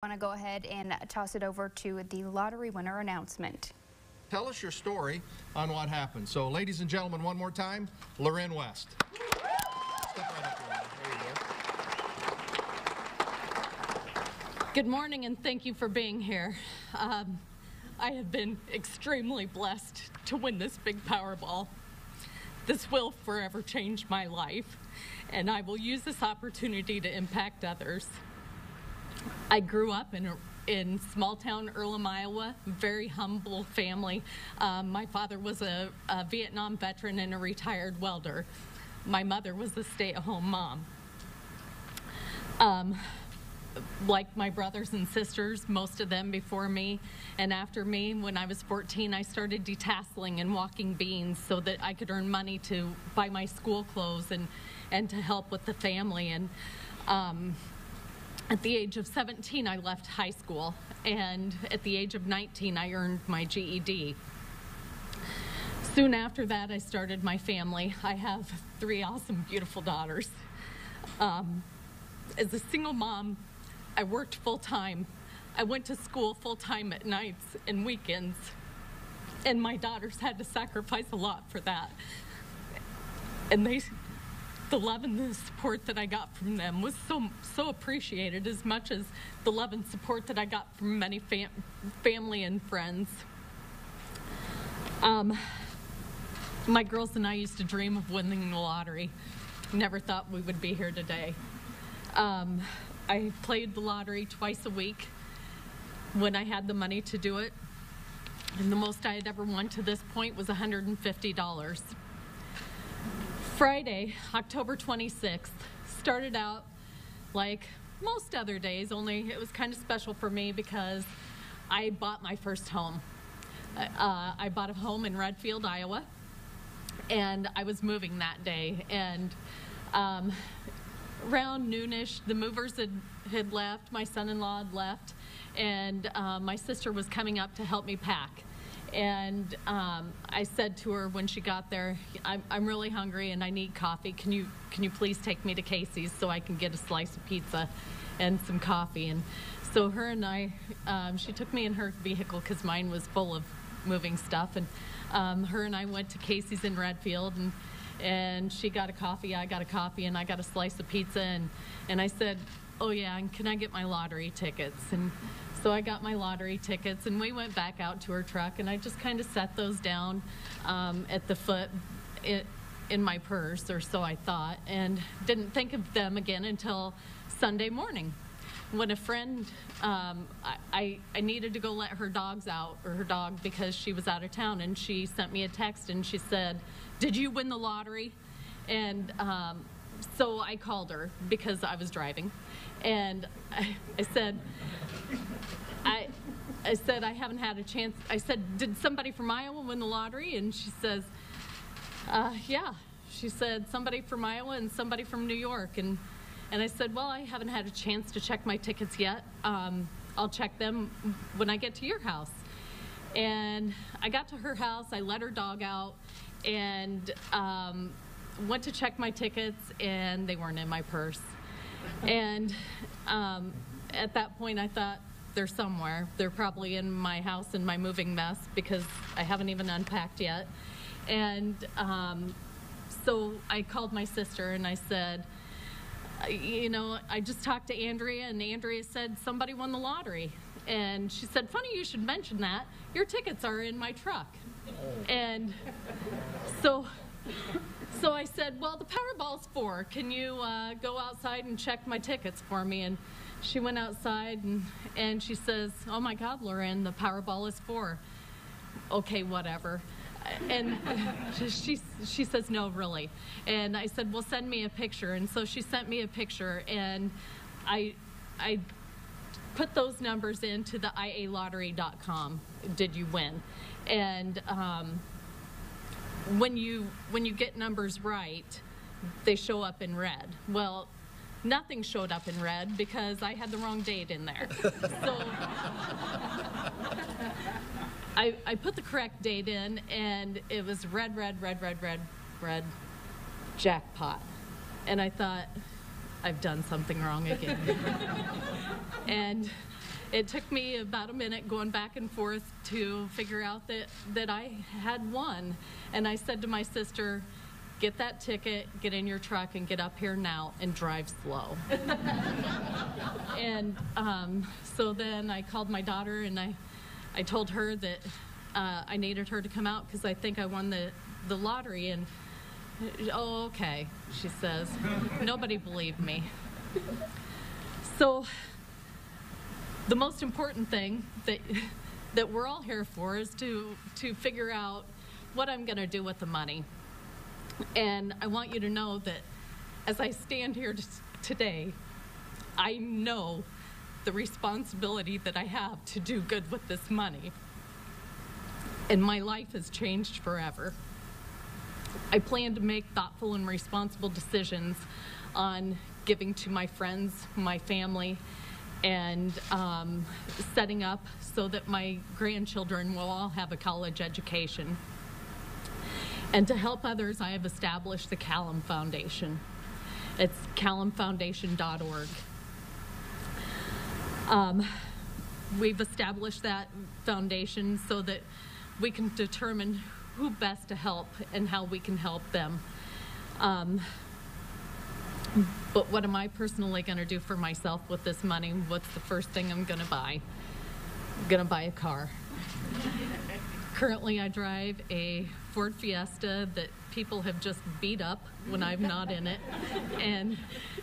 I want to go ahead and toss it over to the lottery winner announcement. Tell us your story on what happened. So, ladies and gentlemen, one more time, Lorraine West. Step right up here. There you go. Good morning, and thank you for being here. I have been extremely blessed to win this big Powerball. This will forever change my life, and I will use this opportunity to impact others. I grew up in small-town Earlham, Iowa, very humble family. My father was a Vietnam veteran and a retired welder. My mother was a stay-at-home mom. Like my brothers and sisters, most of them before me and after me, when I was 14, I started detasseling and walking beans so that I could earn money to buy my school clothes and to help with the family. And at the age of 17, I left high school, and at the age of 19, I earned my GED. Soon after that, I started my family. I have 3 awesome, beautiful daughters. As a single mom, I worked full-time. I went to school full-time at nights and weekends, and my daughters had to sacrifice a lot for that. And the love and the support that I got from them was so appreciated, as much as the love and support that I got from many family and friends. My girls and I used to dream of winning the lottery. Never thought we would be here today. I played the lottery twice a week when I had the money to do it, and the most I had ever won to this point was $150. Friday, October 26th, started out like most other days, only it was kind of special for me because I bought my first home. I bought a home in Redfield, Iowa, and I was moving that day. And around noonish, the movers had left, my son-in-law had left, and my sister was coming up to help me pack. And I said to her when she got there, I'm really hungry and I need coffee. Can you please take me to Casey's so I can get a slice of pizza and some coffee? And so her and I, she took me in her vehicle because mine was full of moving stuff. And her and I went to Casey's in Redfield, and she got a coffee, I got a coffee, and I got a slice of pizza. And I said, oh yeah, and can I get my lottery tickets? And so I got my lottery tickets, and we went back out to her truck, and I just kind of set those down at the foot in my purse, or so I thought, and didn't think of them again until Sunday morning, when a friend, I needed to go let her dogs out, or her dog, because she was out of town, and she sent me a text, and she said, did you win the lottery? And so I called her because I was driving, and I said, I haven't had a chance. I said, did somebody from Iowa win the lottery? And she says, yeah. She said, somebody from Iowa and somebody from New York. And I said, well, I haven't had a chance to check my tickets yet. I'll check them when I get to your house. And I got to her house, I let her dog out, and went to check my tickets, and they weren't in my purse. And at that point, I thought, they're somewhere. They're probably in my house in my moving mess because I haven't even unpacked yet. And so I called my sister and I said, you know, I just talked to Andrea, and Andrea said somebody won the lottery. And she said, funny you should mention that. Your tickets are in my truck. And so I said, well, the Powerball's 4. Can you go outside and check my tickets for me? And she went outside, and she says, oh my God, Lauren, the Powerball is 4. Okay, whatever. And she says, no, really. And I said, well, send me a picture. And so she sent me a picture, and I put those numbers into the ialottery.com, did you win? And when you get numbers right, they show up in red. Well, nothing showed up in red because I had the wrong date in there. So I put the correct date in, and it was red, jackpot. And I thought, I've done something wrong again. And it took me about a minute going back and forth to figure out that I had won. And I said to my sister, get that ticket, get in your truck, and get up here now and drive slow. And so then I called my daughter, and I told her that I needed her to come out because I think I won the lottery. And, oh, okay, she says. Nobody believed me. So the most important thing that we're all here for is to figure out what I'm going to do with the money. And I want you to know that as I stand here today, I know the responsibility that I have to do good with this money. And my life has changed forever. I plan to make thoughtful and responsible decisions on giving to my friends, my family, and setting up so that my grandchildren will all have a college education. And to help others, I have established the Kalam Foundation. It's kalamfoundation.org. We've established that foundation so that we can determine who best to help and how we can help them. But what am I personally going to do for myself with this money? What's the first thing I'm going to buy? I'm going to buy a car. Currently, I drive a Ford Fiesta that people have just beat up when I'm not in it. And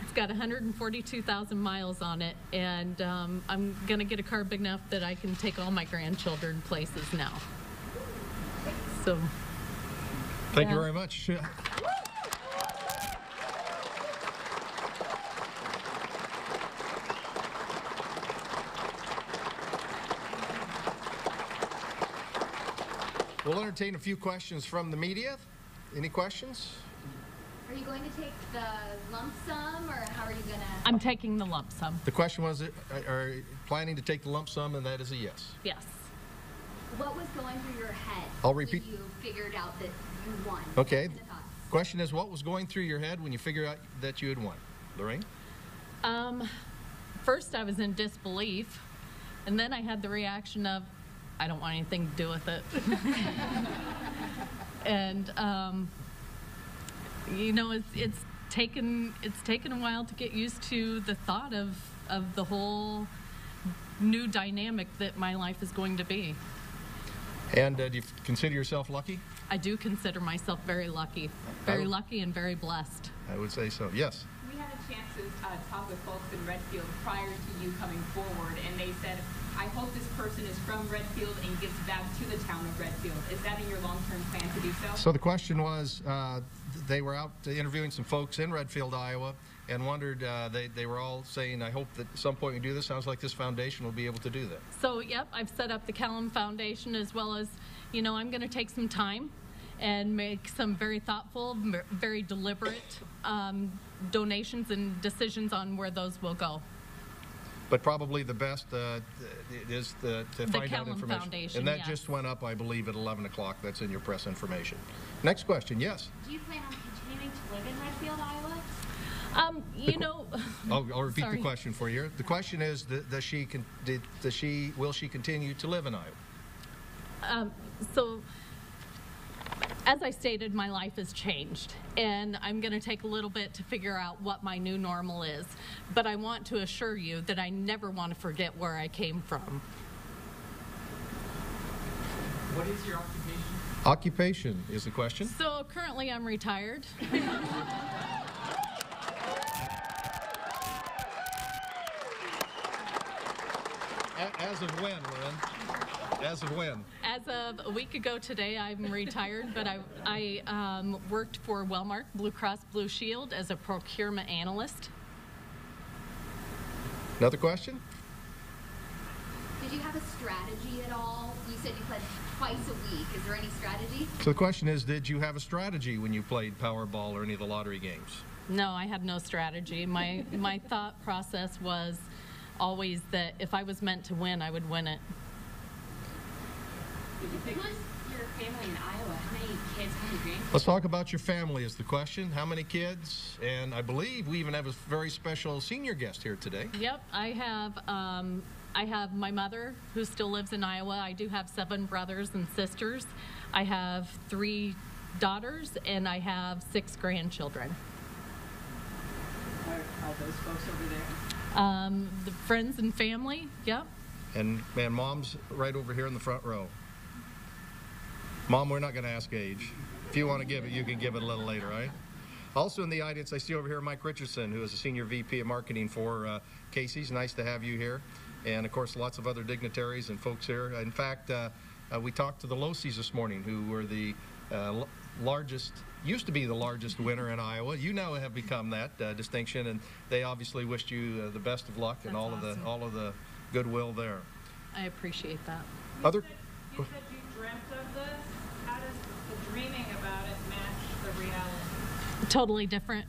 it's got 142,000 miles on it. And I'm going to get a car big enough that I can take all my grandchildren places now. So, Thank you very much. We'll entertain a few questions from the media. Any questions? Are you going to take the lump sum, or how are you going to? I'm taking the lump sum. The question was, are you planning to take the lump sum, and that is a yes. Yes. What was going through your head I'll repeat. when you figured out that you won? Okay. What kind of thoughts? Question is, what was going through your head when you figured out that you had won? Lorraine? First, I was in disbelief, and then I had the reaction of, I don't want anything to do with it. And you know, it's taken a while to get used to the thought of the whole new dynamic that my life is going to be. And do you consider yourself lucky? I do consider myself very lucky, lucky and very blessed. I would say so. Yes. We had a chance to talk with folks in Redfield prior to you coming forward, and they said, I hope this person is from Redfield and gives back to the town of Redfield. Is that in your long-term plan to do so? So the question was, they were out interviewing some folks in Redfield, Iowa, and wondered, they were all saying, I hope that at some point we do this. Sounds like this foundation will be able to do that. So, yep, I've set up the Kalam Foundation, as well as, you know, I'm going to take some time and make some very thoughtful, very deliberate donations and decisions on where those will go. But probably the best is to find out Kalam information. Foundation, And that yes. just went up, I believe, at 11 o'clock. That's in your press information. Next question, yes. Do you plan on continuing to live in Redfield, Iowa? You know, I'll repeat Sorry. the question for you. The question is, will she continue to live in Iowa? So, as I stated, my life has changed, and I'm going to take a little bit to figure out what my new normal is. But I want to assure you that I never want to forget where I came from. What is your occupation? Occupation is the question. So currently I'm retired. As of when, Lynn? As of when? As of a week ago today, I'm retired, but I worked for Wellmark Blue Cross Blue Shield as a procurement analyst. Another question? Did you have a strategy at all? You said you played twice a week. Is there any strategy? So the question is, did you have a strategy when you played Powerball or any of the lottery games? No, I had no strategy. My thought process was always that if I was meant to win, I would win it. Who's your family in Iowa? How many kids, how many grandkids? Let's talk about your family is the question. How many kids? And I believe we even have a very special senior guest here today. Yep, I have I have my mother, who still lives in Iowa. I do have 7 brothers and sisters. I have 3 daughters, and I have 6 grandchildren. Are those folks over there? The friends and family, yep. And Mom's right over here in the front row. Mom, we're not going to ask age. If you want to give it, you can give it a little later, right? Also in the audience, I see over here Mike Richardson, who is a Senior VP of Marketing for Casey's. Nice to have you here. And, of course, lots of other dignitaries and folks here. In fact, we talked to the Losies this morning, who were the largest, used to be the largest winner in Iowa. You now have become that distinction, and they obviously wished you the best of luck and all of the goodwill there. I appreciate that. You said you dreamt of this. How does the dreaming about it match the reality? Totally different.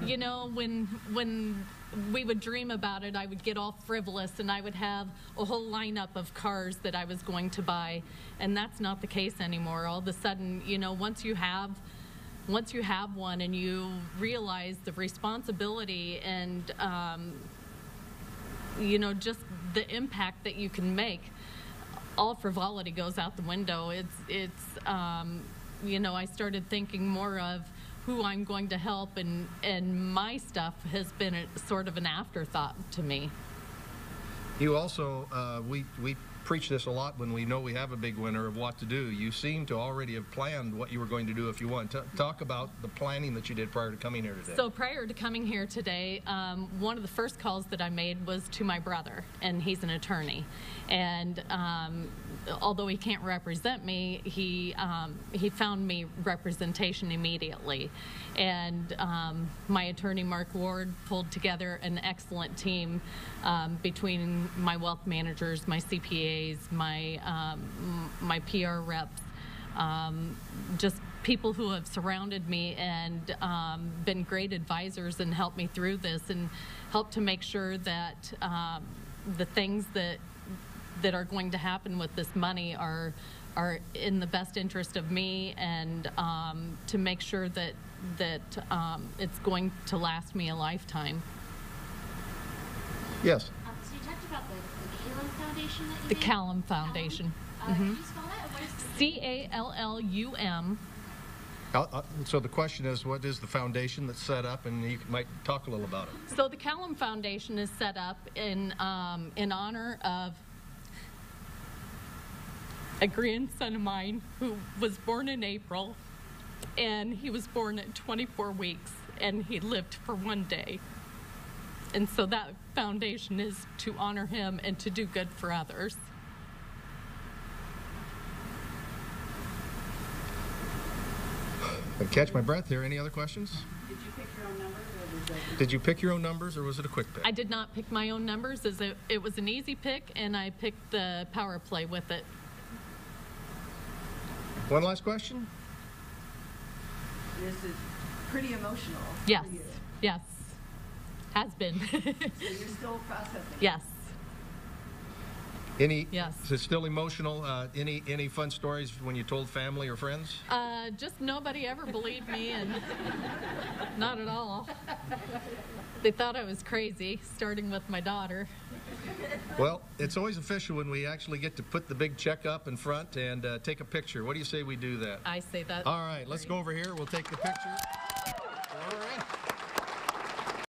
You know, when we would dream about it, I would get all frivolous, and I would have a whole lineup of cars that I was going to buy, and that's not the case anymore. All of a sudden, you know, once you have one and you realize the responsibility and you know, just the impact that you can make, all frivolity goes out the window. It's you know, I started thinking more of who I'm going to help, and my stuff has been sort of an afterthought to me. You also, we preach this a lot when we know we have a big winner of what to do. You seem to already have planned what you were going to do if you want. Talk about the planning that you did prior to coming here today. So prior to coming here today, one of the first calls that I made was to my brother, and he's an attorney. And although he can't represent me, he found me representation immediately. And my attorney, Mark Ward, pulled together an excellent team between my wealth managers, my CPAs, my PR reps, just people who have surrounded me and been great advisors and helped me through this and helped to make sure that the things that are going to happen with this money are in the best interest of me, and to make sure that it's going to last me a lifetime. Yes. So you talked about the Kalam Foundation that you The made? Kalam Foundation. Could you spell that? What is the CALLUM. So the question is, what is the foundation that's set up, and you might talk a little about it. So the Kalam Foundation is set up in honor of a grandson of mine who was born in April, and he was born at 24 weeks, and he lived for 1 day. And so that foundation is to honor him and to do good for others. I catch my breath here. Any other questions? Did you pick your own numbers, or was that? Did you pick your own numbers, or was it a quick pick? I did not pick my own numbers. It was an easy pick, and I picked the power play with it. One last question? This is pretty emotional. Yes, For you. yes, has been. So you're still processing. Yes. Yes. Is it still emotional? Any fun stories when you told family or friends? Just nobody ever believed me, and not at all. They thought I was crazy, starting with my daughter. Well, it's always official when we actually get to put the big check up in front and take a picture. What do you say we do that? I say that. All right, let's go over here. We'll take the picture.